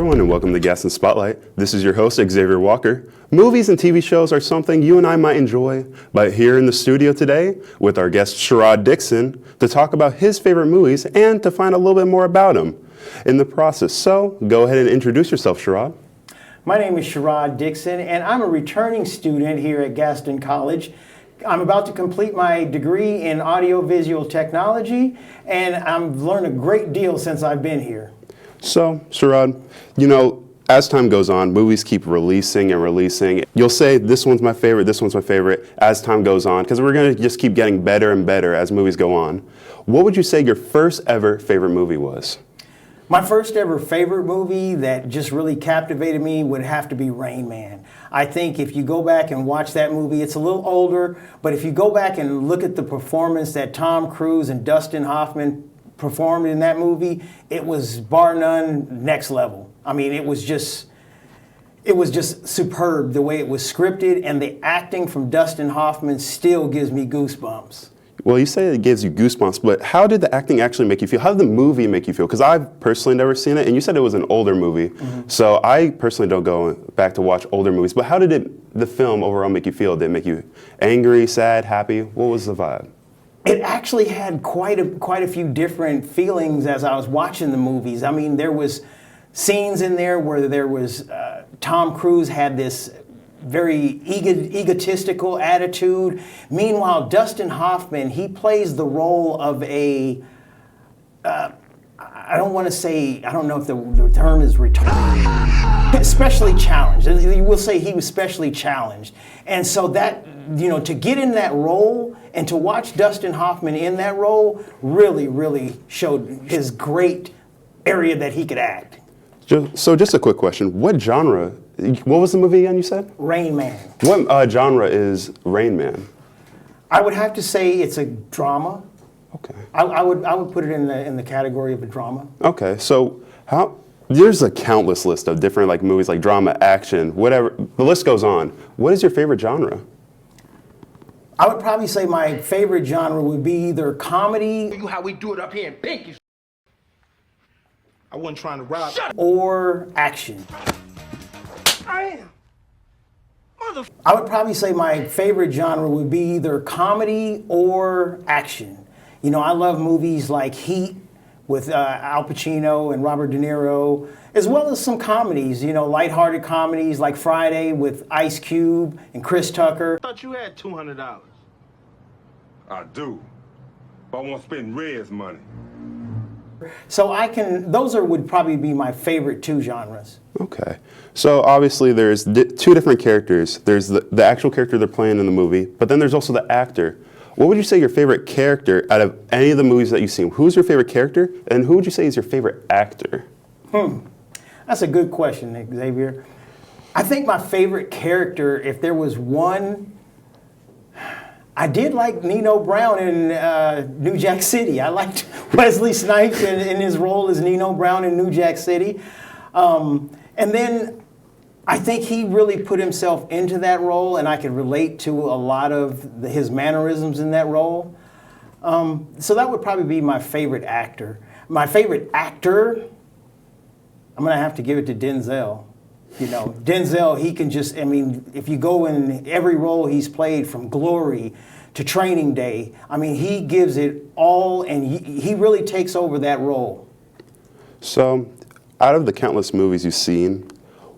everyone, and welcome to Gaston Spotlight. This is your host, Xavier Walker. Movies and TV shows are something you and I might enjoy, but here in the studio today with our guest, Sherrod Dixon, to talk about his favorite movies and to find a little bit more about them in the process. So, go ahead and introduce yourself, Sherrod. My name is Sherrod Dixon, and I'm a returning student here at Gaston College. I'm about to complete my degree in audiovisual technology, and I've learned a great deal since I've been here. So, Sherrod, as time goes on, movies keep releasing and releasing. You'll say, this one's my favorite, this one's my favorite, as time goes on, because we're going to just keep getting better and better as movies go on. What would you say your first ever favorite movie was? My first ever favorite movie that just really captivated me would have to be Rain Man. I think if you go back and watch that movie, it's a little older, but if you go back and look at the performance that Tom Cruise and Dustin Hoffman performed in that movie, it was bar none next level. I mean, it was just superb the way it was scripted, and the acting from Dustin Hoffman still gives me goosebumps. Well, you say it gives you goosebumps, but how did the acting actually make you feel? How did the movie make you feel? Because I've personally never seen it, and you said it was an older movie. Mm-hmm. So I personally don't go back to watch older movies, but how did the film overall make you feel? Did it make you angry, sad, happy? What was the vibe? It actually had quite a few different feelings as I was watching the movies. I mean, there was scenes in there where there was Tom Cruise had this very egotistical attitude. Meanwhile, Dustin Hoffman, he plays the role of I don't want to say, I don't know if the term is retarded, especially challenged. We'll say he was specially challenged. And so that, to get in that role and to watch Dustin Hoffman in that role really, really showed his great area that he could act. So just a quick question. What was the movie again you said? Rain Man. What genre is Rain Man? I would have to say it's a drama. Okay. I would put it in the category of a drama. Okay, so there's a countless list of different movies like drama, action, whatever. The list goes on. What is your favorite genre? I would probably say my favorite genre would be either comedy. How we do it up here in Pinky. I wasn't trying to rob. Or action. I am. I would probably say my favorite genre would be either comedy or action. I love movies like Heat with Al Pacino and Robert De Niro, as well as some comedies, lighthearted comedies like Friday with Ice Cube and Chris Tucker. I thought you had $200. I do, but I won't spend Red's money. So would probably be my favorite two genres. Okay. So obviously there's two different characters. There's the actual character they're playing in the movie, but then there's also the actor. What would you say your favorite character out of any of the movies that you've seen? Who's your favorite character, and who would you say is your favorite actor? That's a good question, Xavier. I think my favorite character, if there was one, I did like Nino Brown in New Jack City. I liked Wesley Snipes in his role as Nino Brown in New Jack City. And then I think he really put himself into that role, and I could relate to a lot of his mannerisms in that role. So that would probably be my favorite actor. My favorite actor, I'm going to have to give it to Denzel. Denzel, he can just, if you go in every role he's played from Glory to Training Day, he gives it all, and he really takes over that role. So, out of the countless movies you've seen,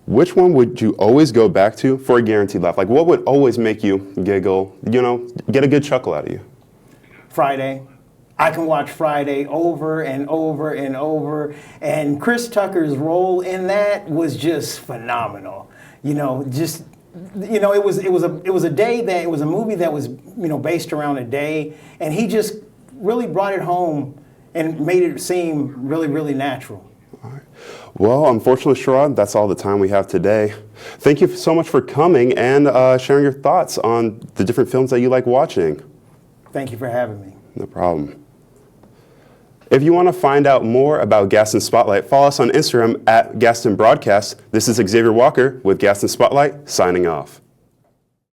which one would you always go back to for a guaranteed laugh? What would always make you giggle, get a good chuckle out of you? Friday. I can watch Friday over and over and over, and Chris Tucker's role in that was just phenomenal. It was a movie that was based around a day, and he just really brought it home and made it seem really, really natural. All right. Well, unfortunately, Sherrod, that's all the time we have today. Thank you so much for coming and sharing your thoughts on the different films that you like watching. Thank you for having me. No problem. If you want to find out more about Gaston Spotlight, follow us on Instagram at Gaston Broadcast. This is Xavier Walker with Gaston Spotlight, signing off.